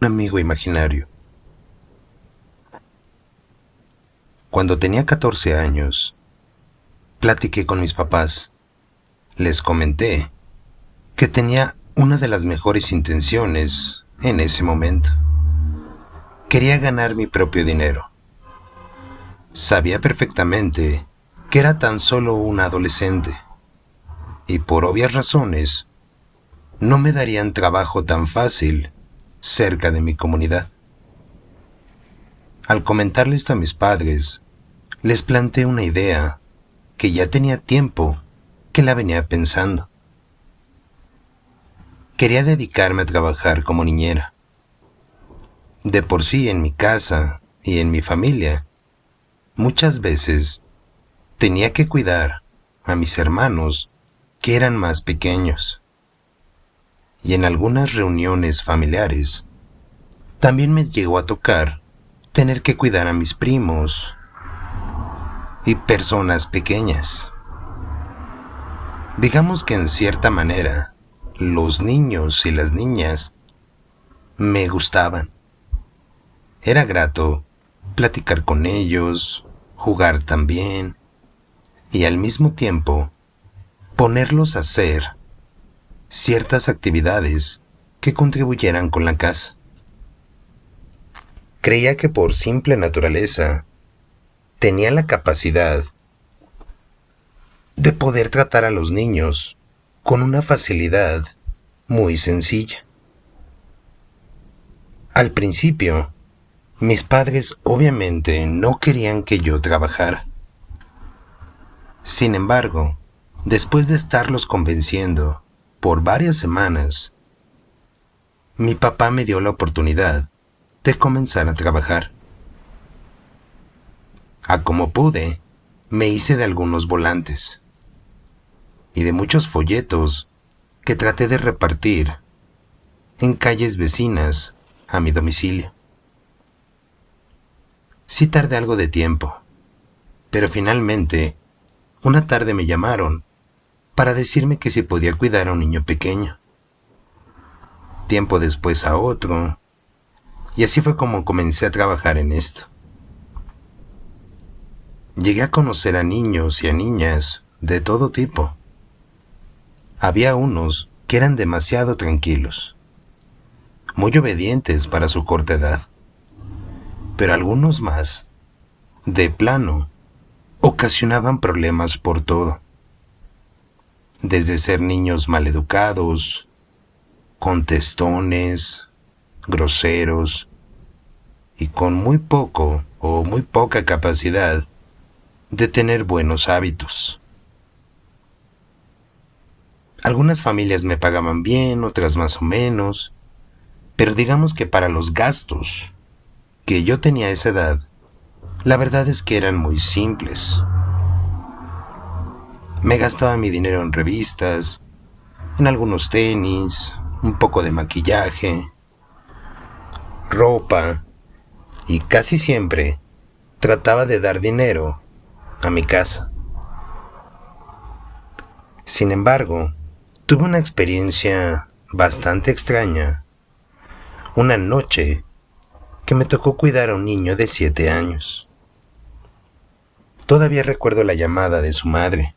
un amigo imaginario. Cuando tenía 14 años, platiqué con mis papás. Les comenté que tenía una de las mejores intenciones en ese momento. Quería ganar mi propio dinero. Sabía perfectamente que era tan solo un adolescente y por obvias razones no me darían trabajo tan fácil cerca de mi comunidad. Al comentarles a mis padres, les planteé una idea que ya tenía tiempo que la venía pensando. Quería dedicarme a trabajar como niñera. De por sí en mi casa y en mi familia, muchas veces tenía que cuidar a mis hermanos que eran más pequeños. Y en algunas reuniones familiares, también me llegó a tocar tener que cuidar a mis primos y personas pequeñas. Digamos que en cierta manera, los niños y las niñas me gustaban. Era grato platicar con ellos, jugar también, y al mismo tiempo ponerlos a hacer ciertas actividades que contribuyeran con la casa. Creía que por simple naturaleza tenía la capacidad de poder tratar a los niños con una facilidad muy sencilla. Al principio, mis padres obviamente no querían que yo trabajara. Sin embargo, después de estarlos convenciendo por varias semanas, mi papá me dio la oportunidad de comenzar a trabajar. A como pude, me hice de algunos volantes y de muchos folletos que traté de repartir en calles vecinas a mi domicilio. Sí tardé algo de tiempo, pero finalmente, una tarde me llamaron para decirme que si podía cuidar a un niño pequeño. Tiempo después a otro, y así fue como comencé a trabajar en esto. Llegué a conocer a niños y a niñas de todo tipo. Había unos que eran demasiado tranquilos, muy obedientes para su corta edad, pero algunos más, de plano, ocasionaban problemas por todo. Desde ser niños maleducados, contestones, groseros y con muy poco o muy poca capacidad de tener buenos hábitos. Algunas familias me pagaban bien, otras más o menos, pero digamos que para los gastos que yo tenía a esa edad, la verdad es que eran muy simples. Me gastaba mi dinero en revistas, en algunos tenis, un poco de maquillaje, ropa, y casi siempre trataba de dar dinero a mi casa. Sin embargo, tuve una experiencia bastante extraña. Una noche que me tocó cuidar a un niño de 7 años. Todavía recuerdo la llamada de su madre.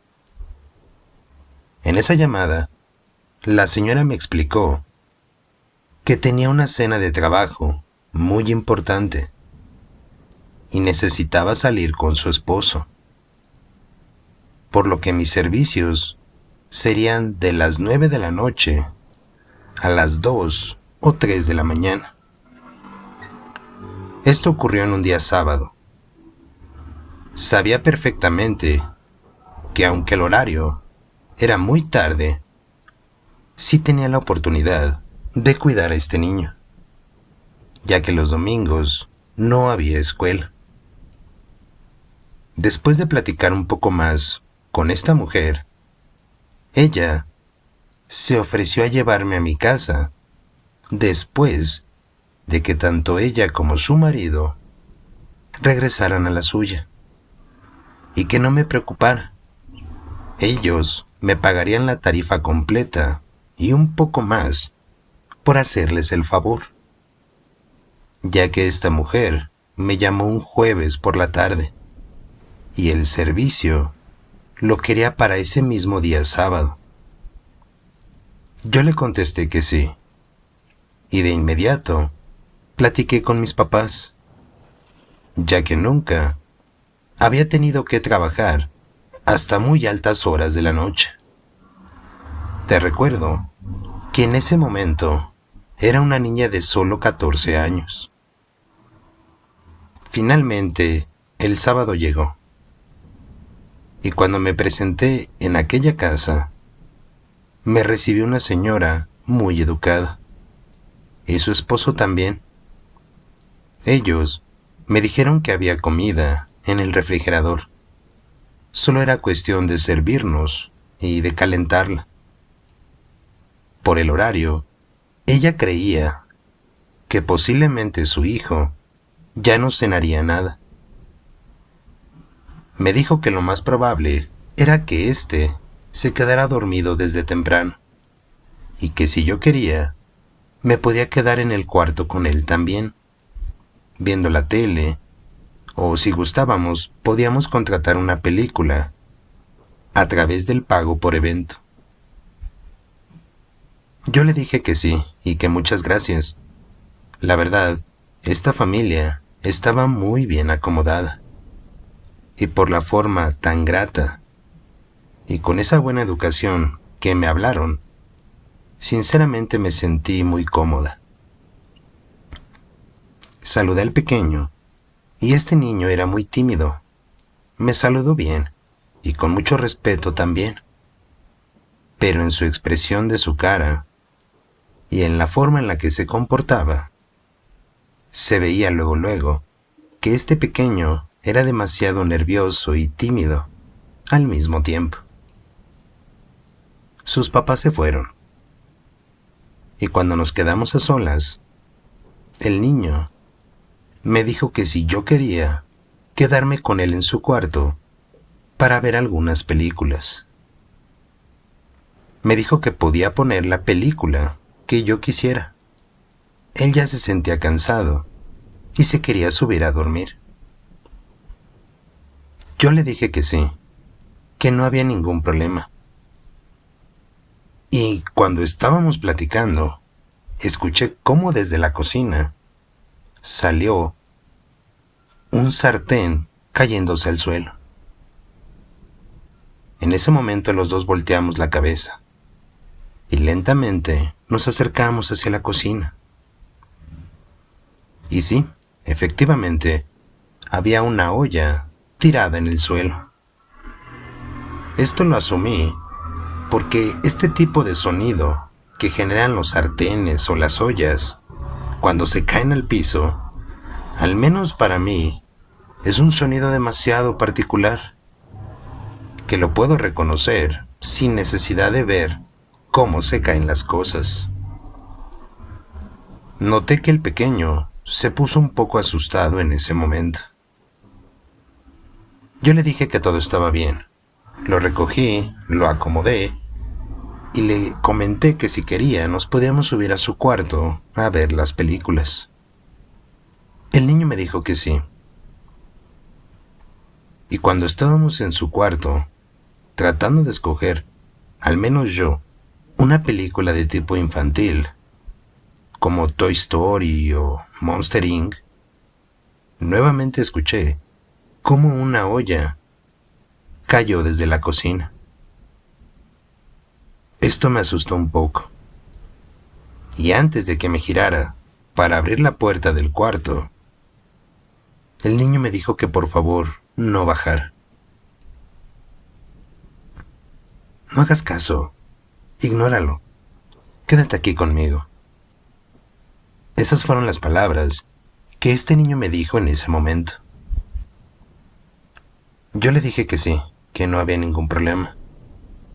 En esa llamada, la señora me explicó que tenía una cena de trabajo muy importante y necesitaba salir con su esposo, por lo que mis servicios serían de las 9 de la noche a las 2 o 3 de la mañana. Esto ocurrió en un día sábado. Sabía perfectamente que aunque el horario era muy tarde, sí tenía la oportunidad de cuidar a este niño, ya que los domingos no había escuela. Después de platicar un poco más con esta mujer, ella se ofreció a llevarme a mi casa después de que tanto ella como su marido regresaran a la suya, y que no me preocupara. Ellos me pagarían la tarifa completa y un poco más por hacerles el favor. ya que esta mujer me llamó un jueves por la tarde y el servicio lo quería para ese mismo día sábado. Yo le contesté que sí, y de inmediato platiqué con mis papás, ya que nunca había tenido que trabajar hasta muy altas horas de la noche. Te recuerdo que en ese momento era una niña de solo 14 años. Finalmente, el sábado llegó, y cuando me presenté en aquella casa, me recibió una señora muy educada, y su esposo también. Ellos me dijeron que había comida en el refrigerador. Solo era cuestión de servirnos y de calentarla. Por el horario, ella creía que posiblemente su hijo ya no cenaría nada. Me dijo que lo más probable era que éste se quedara dormido desde temprano, y que si yo quería, me podía quedar en el cuarto con él también, viendo la tele, o si gustábamos, podíamos contratar una película a través del pago por evento. Yo le dije que sí y que muchas gracias. La verdad, esta familia estaba muy bien acomodada, y por la forma tan grata y con esa buena educación que me hablaron, sinceramente me sentí muy cómoda. Saludé al pequeño, y este niño era muy tímido. Me saludó bien y con mucho respeto también, pero en su expresión de su cara y en la forma en la que se comportaba, se veía luego que este pequeño era demasiado nervioso y tímido al mismo tiempo. Sus papás se fueron, y cuando nos quedamos a solas, el niño me dijo que si yo quería quedarme con él en su cuarto para ver algunas películas. Me dijo que podía poner la película que yo quisiera. Él ya se sentía cansado y se quería subir a dormir. Yo le dije que sí, que no había ningún problema. Y cuando estábamos platicando, escuché cómo desde la cocina salió un sartén cayéndose al suelo. En ese momento los dos volteamos la cabeza y lentamente nos acercamos hacia la cocina. Y sí, efectivamente, había una olla tirada en el suelo. Esto lo asumí porque este tipo de sonido que generan los sartenes o las ollas cuando se caen al piso, al menos para mí, es un sonido demasiado particular, que lo puedo reconocer sin necesidad de ver cómo se caen las cosas. Noté que el pequeño se puso un poco asustado en ese momento. Yo le dije que todo estaba bien. Lo recogí, lo acomodé y le comenté que si quería nos podíamos subir a su cuarto a ver las películas. El niño me dijo que sí. Y cuando estábamos en su cuarto, tratando de escoger, al menos yo, una película de tipo infantil, como Toy Story o Monster Inc., nuevamente escuché cómo una olla cayó desde la cocina. Esto me asustó un poco, y antes de que me girara para abrir la puerta del cuarto, el niño me dijo que por favor no bajara. No hagas caso, ignóralo, quédate aquí conmigo. Esas fueron las palabras que este niño me dijo en ese momento. Yo le dije que sí, que no había ningún problema,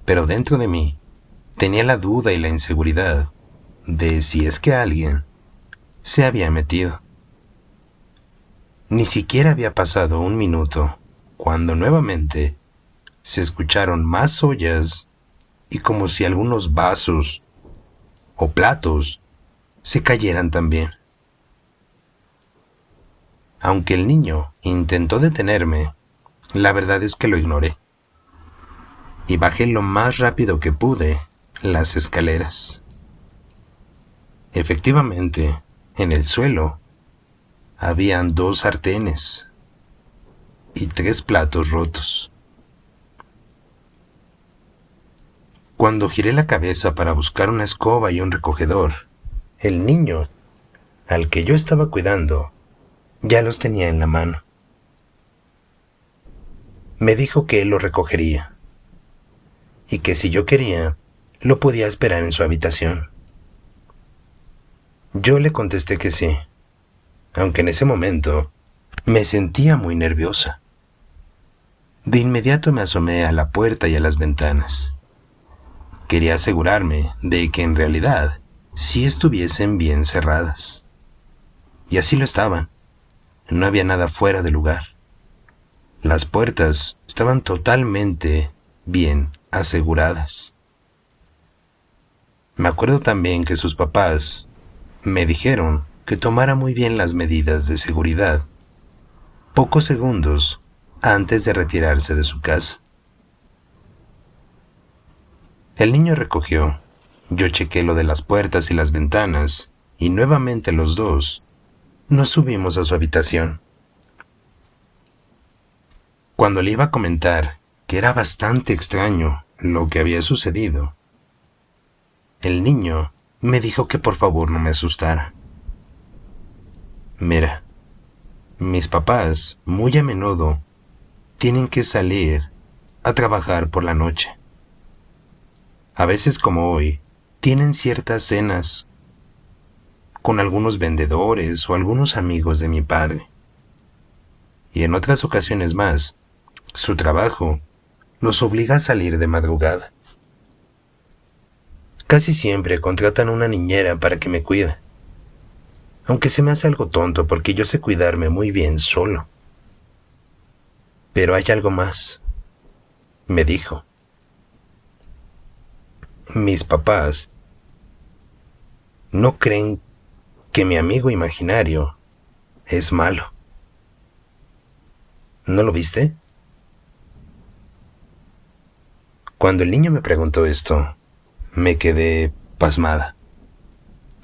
pero dentro de mí tenía la duda y la inseguridad de si es que alguien se había metido. Ni siquiera había pasado un minuto cuando nuevamente se escucharon más ollas y como si algunos vasos o platos se cayeran también. Aunque el niño intentó detenerme, la verdad es que lo ignoré y bajé lo más rápido que pude las escaleras. Efectivamente, en el suelo habían 2 sartenes y 3 platos rotos. Cuando giré la cabeza para buscar una escoba y un recogedor, el niño, al que yo estaba cuidando, ya los tenía en la mano. Me dijo que él lo recogería y que si yo quería, lo podía esperar en su habitación. Yo le contesté que sí, aunque en ese momento me sentía muy nerviosa. De inmediato me asomé a la puerta y a las ventanas. Quería asegurarme de que en realidad sí estuviesen bien cerradas. Y así lo estaban. No había nada fuera de lugar. Las puertas estaban totalmente bien aseguradas. Me acuerdo también que sus papás me dijeron que tomara muy bien las medidas de seguridad pocos segundos antes de retirarse de su casa. El niño recogió, yo chequé lo de las puertas y las ventanas, y nuevamente los dos nos subimos a su habitación. Cuando le iba a comentar que era bastante extraño lo que había sucedido, el niño me dijo que por favor no me asustara. Mira, mis papás muy a menudo tienen que salir a trabajar por la noche. A veces, como hoy, tienen ciertas cenas con algunos vendedores o algunos amigos de mi padre. Y en otras ocasiones más, su trabajo los obliga a salir de madrugada. Casi siempre contratan una niñera para que me cuide, aunque se me hace algo tonto porque yo sé cuidarme muy bien solo. Pero hay algo más, me dijo. Mis papás no creen que mi amigo imaginario es malo. ¿No lo viste? Cuando el niño me preguntó esto, me quedé pasmada.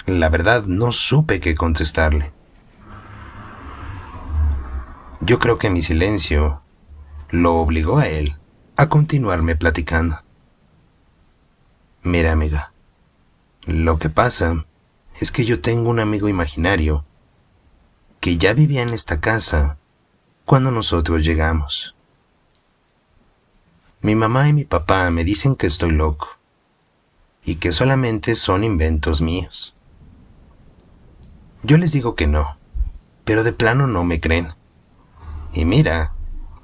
La verdad, no supe qué contestarle. Yo creo que mi silencio lo obligó a él a continuarme platicando. Mira, amiga, lo que pasa es que yo tengo un amigo imaginario que ya vivía en esta casa cuando nosotros llegamos. Mi mamá y mi papá me dicen que estoy loco y que solamente son inventos míos. Yo les digo que no, pero de plano no me creen. Y mira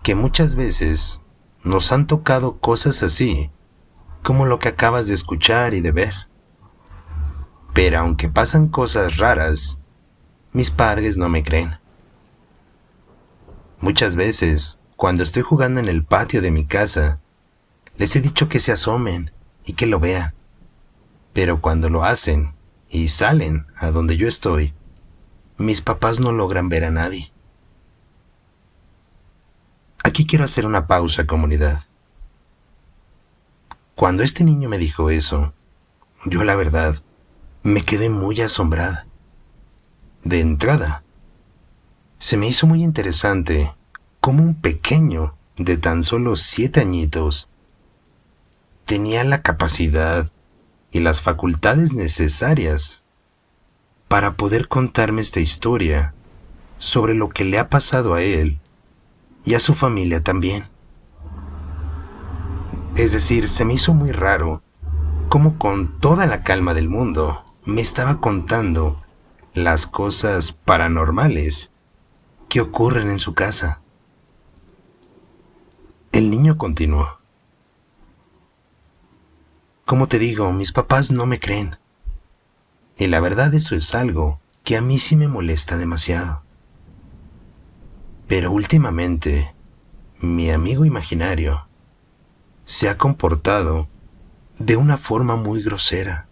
que muchas veces nos han tocado cosas así, como lo que acabas de escuchar y de ver. Pero aunque pasan cosas raras, mis padres no me creen. Muchas veces, cuando estoy jugando en el patio de mi casa, les he dicho que se asomen y que lo vean. Pero cuando lo hacen y salen a donde yo estoy, mis papás no logran ver a nadie. Aquí quiero hacer una pausa, comunidad. Cuando este niño me dijo eso, yo la verdad me quedé muy asombrada. De entrada, se me hizo muy interesante cómo un pequeño de tan solo 7 añitos tenía la capacidad y las facultades necesarias para poder contarme esta historia sobre lo que le ha pasado a él y a su familia también. Es decir, se me hizo muy raro cómo con toda la calma del mundo me estaba contando las cosas paranormales que ocurren en su casa. El niño continuó. Como te digo, mis papás no me creen. Y la verdad eso es algo que a mí sí me molesta demasiado. Pero últimamente, mi amigo imaginario se ha comportado de una forma muy grosera.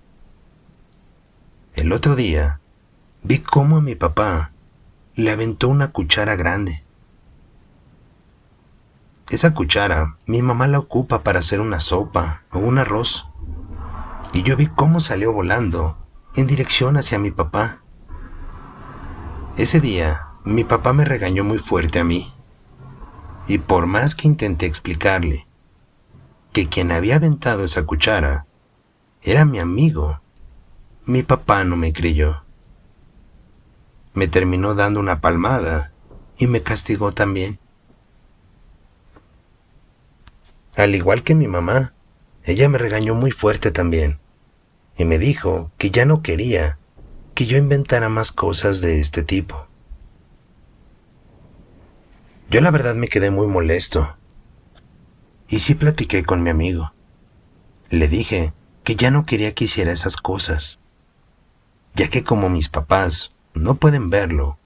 El otro día vi cómo a mi papá le aventó una cuchara grande. Esa cuchara mi mamá la ocupa para hacer una sopa o un arroz. Y yo vi cómo salió volando en dirección hacia mi papá. Ese día, mi papá me regañó muy fuerte a mí. Y por más que intenté explicarle que quien había aventado esa cuchara era mi amigo, mi papá no me creyó. Me terminó dando una palmada y me castigó también. Al igual que mi mamá, ella me regañó muy fuerte también y me dijo que ya no quería que yo inventara más cosas de este tipo. Yo la verdad me quedé muy molesto y sí platiqué con mi amigo. Le dije que ya no quería que hiciera esas cosas, ya que como mis papás no pueden verlo,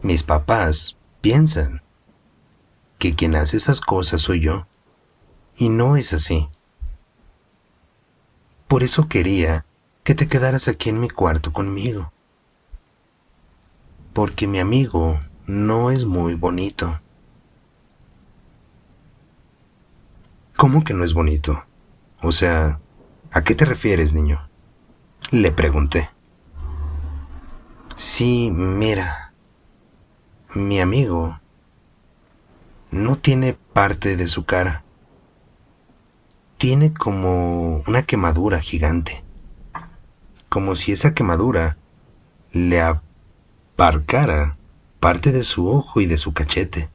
mis papás piensan que quien hace esas cosas soy yo, y no es así. Por eso quería que te quedaras aquí en mi cuarto conmigo, porque mi amigo no es muy bonito. ¿Cómo que no es bonito? O sea, ¿a qué te refieres, niño? Le pregunté. Sí, mira, mi amigo no tiene parte de su cara. Tiene como una quemadura gigante. Como si esa quemadura le abarcara parte de su ojo y de su cachete.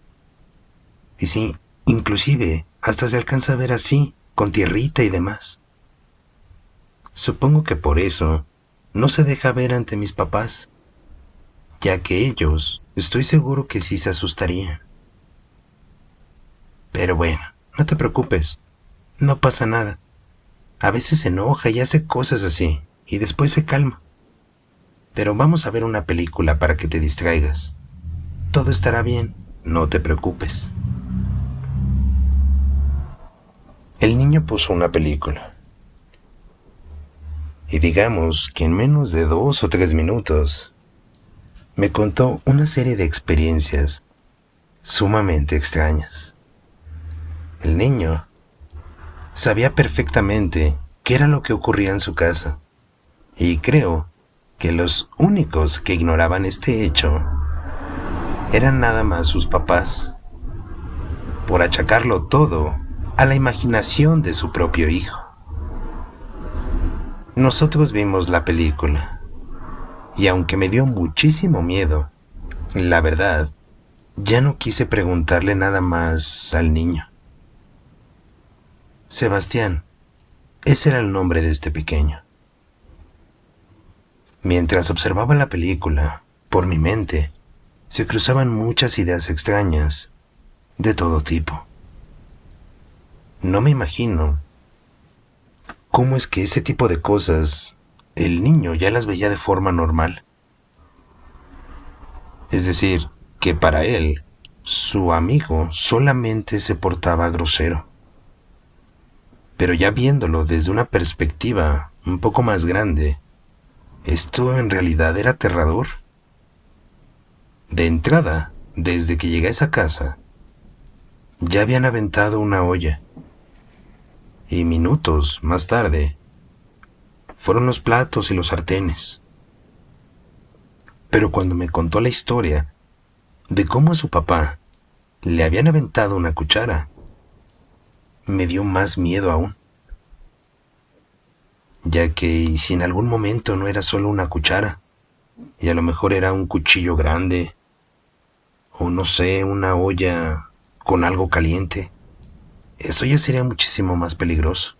Y sí, inclusive hasta se alcanza a ver así, con tierrita y demás. Supongo que por eso no se deja ver ante mis papás, ya que ellos estoy seguro que sí se asustarían. Pero bueno, no te preocupes, no pasa nada. A veces se enoja y hace cosas así, y después se calma. Pero vamos a ver una película para que te distraigas. Todo estará bien, no te preocupes. El niño puso una película. Y digamos que en menos de 2 o 3 minutos me contó una serie de experiencias sumamente extrañas. El niño sabía perfectamente qué era lo que ocurría en su casa, y creo que los únicos que ignoraban este hecho eran nada más sus papás, por achacarlo todo a la imaginación de su propio hijo. Nosotros vimos la película, y aunque me dio muchísimo miedo, la verdad, ya no quise preguntarle nada más al niño. Sebastián, ese era el nombre de este pequeño. Mientras observaba la película, por mi mente se cruzaban muchas ideas extrañas de todo tipo. No me imagino cómo es que ese tipo de cosas el niño ya las veía de forma normal. Es decir, que para él, su amigo solamente se portaba grosero. Pero ya viéndolo desde una perspectiva un poco más grande, esto en realidad era aterrador. De entrada, desde que llegué a esa casa, ya habían aventado una olla. Y minutos más tarde, fueron los platos y los sartenes. Pero cuando me contó la historia de cómo a su papá le habían aventado una cuchara, me dio más miedo aún. Ya que si en algún momento no era solo una cuchara, y a lo mejor era un cuchillo grande, o no sé, una olla con algo caliente, eso ya sería muchísimo más peligroso.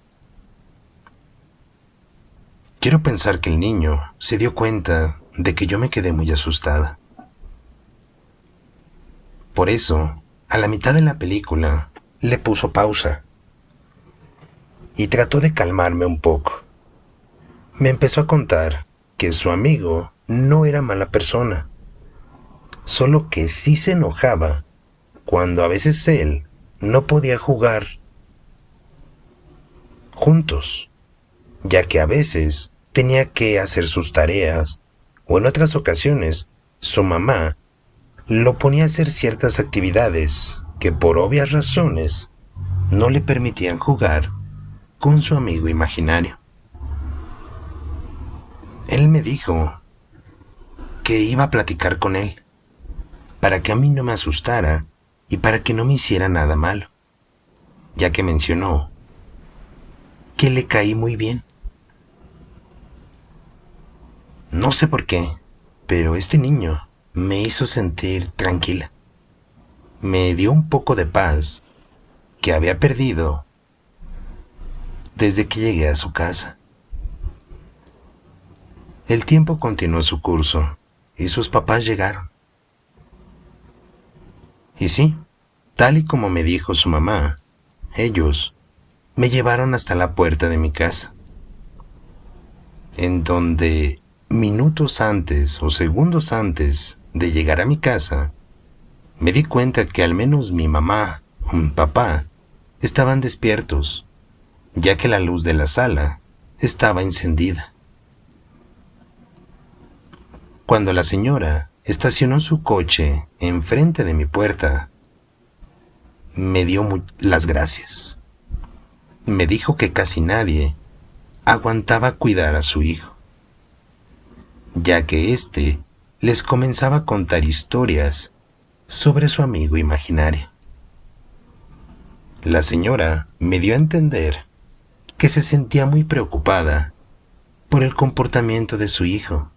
Quiero pensar que el niño se dio cuenta de que yo me quedé muy asustada. Por eso, a la mitad de la película, le puso pausa y trató de calmarme un poco. Me empezó a contar que su amigo no era mala persona, solo que sí se enojaba cuando a veces él no podía jugar juntos, ya que a veces tenía que hacer sus tareas o en otras ocasiones su mamá lo ponía a hacer ciertas actividades que por obvias razones no le permitían jugar con su amigo imaginario. Él me dijo que iba a platicar con él, para que a mí no me asustara y para que no me hiciera nada malo, ya que mencionó que le caí muy bien. No sé por qué, pero este niño me hizo sentir tranquila. Me dio un poco de paz que había perdido desde que llegué a su casa. El tiempo continuó su curso y sus papás llegaron. Y sí, tal y como me dijo su mamá, ellos me llevaron hasta la puerta de mi casa, en donde minutos antes o segundos antes de llegar a mi casa, me di cuenta que al menos mi mamá o mi papá estaban despiertos, ya que la luz de la sala estaba encendida. Cuando la señora estacionó su coche enfrente de mi puerta, me dio las gracias. Me dijo que casi nadie aguantaba cuidar a su hijo, ya que éste les comenzaba a contar historias sobre su amigo imaginario. La señora me dio a entender que se sentía muy preocupada por el comportamiento de su hijo,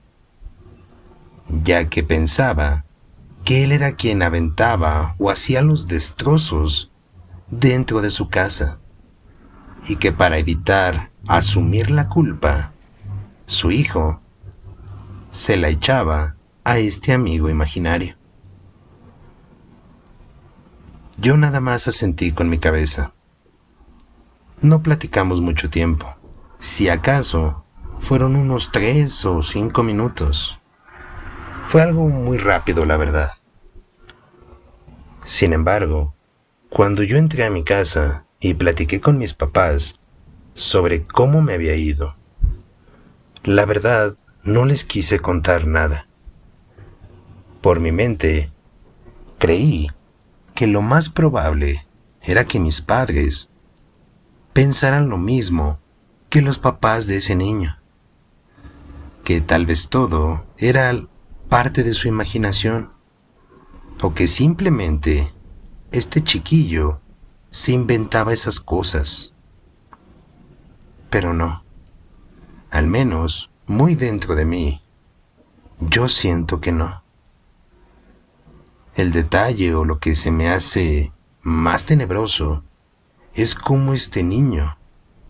ya que pensaba que él era quien aventaba o hacía los destrozos dentro de su casa, y que para evitar asumir la culpa, su hijo se la echaba a este amigo imaginario. Yo nada más asentí con mi cabeza. No platicamos mucho tiempo. Si acaso, fueron unos 3 o 5 minutos. Fue algo muy rápido, la verdad. Sin embargo, cuando yo entré a mi casa y platiqué con mis papás sobre cómo me había ido, la verdad no les quise contar nada. Por mi mente, creí que lo más probable era que mis padres pensaran lo mismo que los papás de ese niño, que tal vez todo era parte de su imaginación, o que simplemente este chiquillo se inventaba esas cosas. Pero no, al menos muy dentro de mí, yo siento que no. El detalle o lo que se me hace más tenebroso es cómo este niño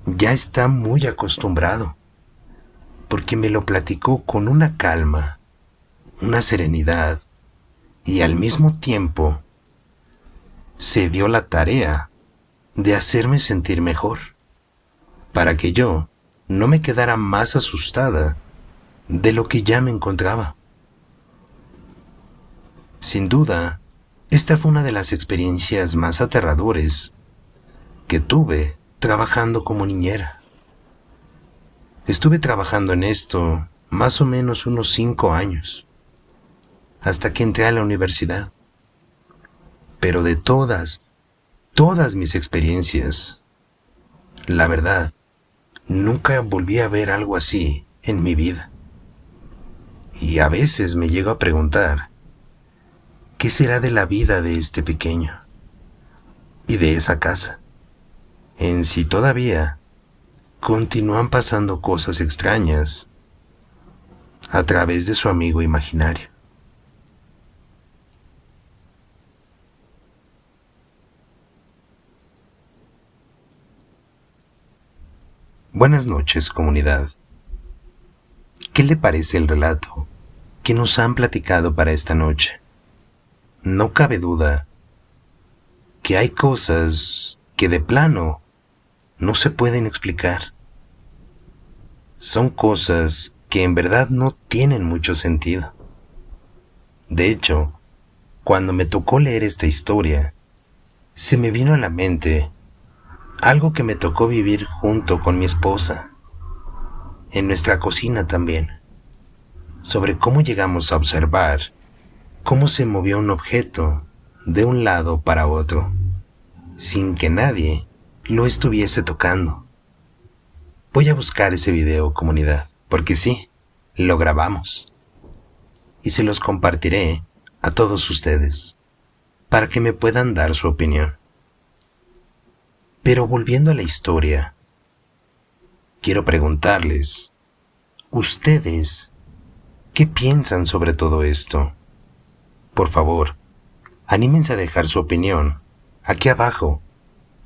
ya está muy acostumbrado, porque me lo platicó con una calma, una serenidad, y al mismo tiempo se dio la tarea de hacerme sentir mejor, para que yo no me quedara más asustada de lo que ya me encontraba. Sin duda, esta fue una de las experiencias más aterradoras que tuve trabajando como niñera. Estuve trabajando en esto más o menos unos 5 años, hasta que entré a la universidad. Pero de todas mis experiencias, la verdad, nunca volví a ver algo así en mi vida. Y a veces me llego a preguntar, ¿qué será de la vida de este pequeño y de esa casa? En si todavía continúan pasando cosas extrañas a través de su amigo imaginario. Buenas noches, comunidad. ¿Qué le parece el relato que nos han platicado para esta noche? No cabe duda que hay cosas que de plano no se pueden explicar. Son cosas que en verdad no tienen mucho sentido. De hecho, cuando me tocó leer esta historia, se me vino a la mente algo que me tocó vivir junto con mi esposa, en nuestra cocina también, sobre cómo llegamos a observar cómo se movía un objeto de un lado para otro, sin que nadie lo estuviese tocando. Voy a buscar ese video, comunidad, porque sí, lo grabamos. Y se los compartiré a todos ustedes, para que me puedan dar su opinión. Pero volviendo a la historia, quiero preguntarles, ¿ustedes qué piensan sobre todo esto? Por favor, anímense a dejar su opinión aquí abajo,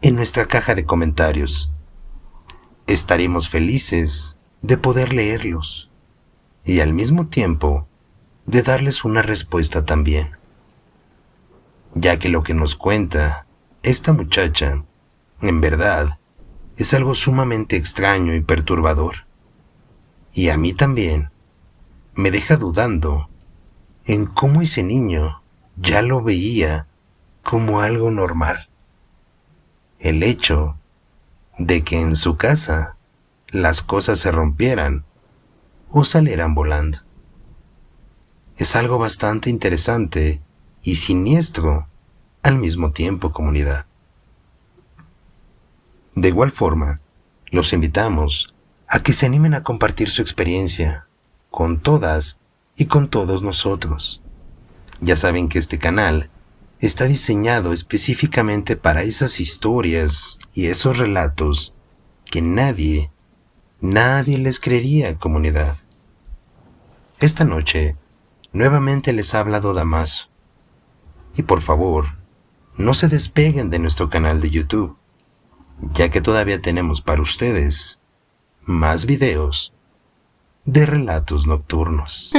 en nuestra caja de comentarios. Estaremos felices de poder leerlos y al mismo tiempo de darles una respuesta también, ya que lo que nos cuenta esta muchacha, en verdad, es algo sumamente extraño y perturbador. Y a mí también me deja dudando en cómo ese niño ya lo veía como algo normal. El hecho de que en su casa las cosas se rompieran o salieran volando. Es algo bastante interesante y siniestro al mismo tiempo, comunidad. De igual forma, los invitamos a que se animen a compartir su experiencia con todas y con todos nosotros. Ya saben que este canal está diseñado específicamente para esas historias y esos relatos que nadie les creería, comunidad. Esta noche, nuevamente les ha hablado Damaso. Y por favor, no se despeguen de nuestro canal de YouTube, ya que todavía tenemos para ustedes más videos de relatos nocturnos.